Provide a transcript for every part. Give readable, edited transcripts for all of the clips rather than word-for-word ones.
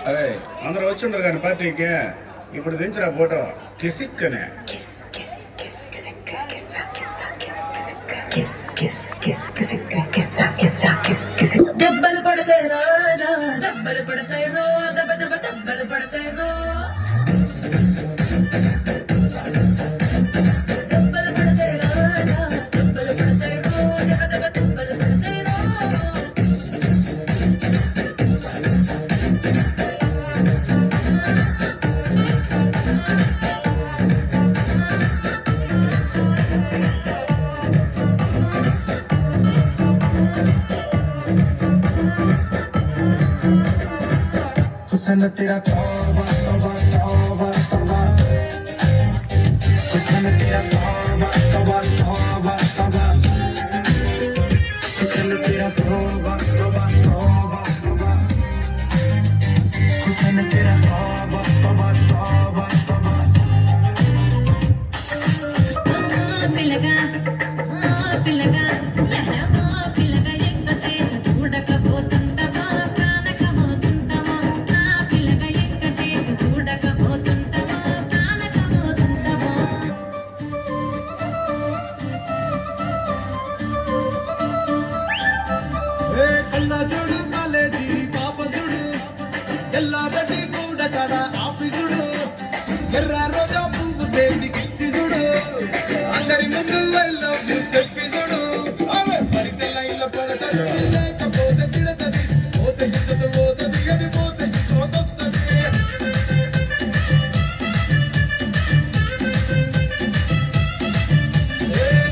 అరే అందరూ వచ్చిండ్రు కానీ పార్టీకి ఇప్పుడు దించిన ఫోటో కిసిక్కనే దెబ్బలు పడతాయి రాజా దెబ్బలు పడతాయి రో దెబ్బ దెబ్బ దెబ్బలు పడతాయి రో దెబ్బలు పడతాయి రాజా దెబ్బలు పడతాయి రో దెబ్బ దెబ్బ దెబ్బలు పడతాయి రో हुस्न तेरा तौबा तौबा तौबा तौबा हुस्न तेरा तौबा तौबा तौबा तौबा हुस्न तेरा तौबा तौबा तौबा तौबा हुस्न तेरा तौबा तौबा तौबा तौबा పిల్లగా పిల్లగా పిల్లగా ఎక్కటే చూడకపోతుంటావా కానకపోతుంటావా నా పిల్లగా ఎక్కటే చూడకపోతుంటావా కానకపోతుంటావా కళ్ళ చూడు కాలేజీ పాప చూడు ఎల్లారెడ్డి కూడా కడ ఆఫీసుడు ఎర్ర రోజా పువ్వు సేతికిచ్చి చూడు అందరి ముందు ఐ లవ్ యూ చెప్పి చూడు ఆమె పడితే లైన్ల పడతది లేకపోతే తిడతది పోతే ఇచ్చదు పోతది అది పోతే ఇంకోతొస్తది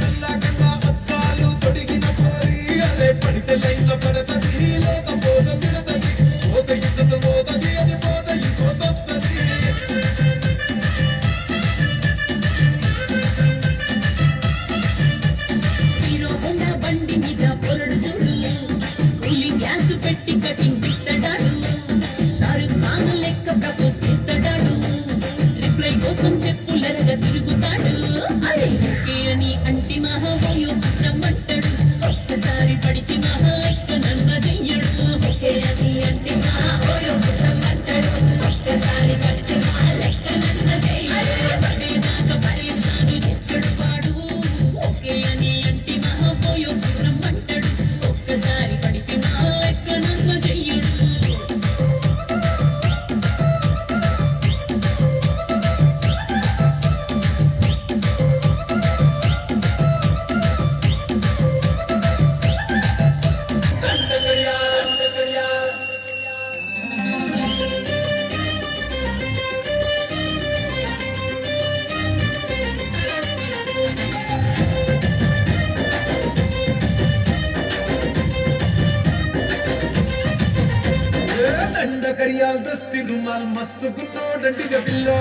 నల్లగల్ల అద్దాలు తొడిగిన పోరి అరే పడితే లైన్ల పడతది లేకపోతే తిడతది పోతే ఇచ్చదు పోతది అది పోతే ఇంకోతొస్తది హీరో హోండా బండి మీద పొరడు చూడు కూలి గ్యాస్ పెట్టి కటింగ్ ఇస్తాడాడు షారుఖ్ ఖాన్ లెక్క ప్రపోజ్ చేస్తాడాడు రిప్లై కోసం చెప్పులరగా తిరుగుతాడు అరే ఓకే అని అంటి మహాబోయో రమ్మంటాడు ఒక్కసారి పడితే మహా ఎక్క నన్న చెయ్యడు ఓకే అని అంటి మహాబోయో రమ్మంటాడు ఒక్కసారి పడితే మహా లెక్క నన్న చెయ్యడు పడేదాకా పరేషాను చేస్తాడు వాడు ఓకే అని అంటి మహాబోయో రమ్మంటాడు ఒక్కసారి పడితే మహా లెక్క నన్న చెయ్యడు దండ కడియాల్ దస్తి రుమాల్ మస్తు గున్నోడంటిగ పిల్లో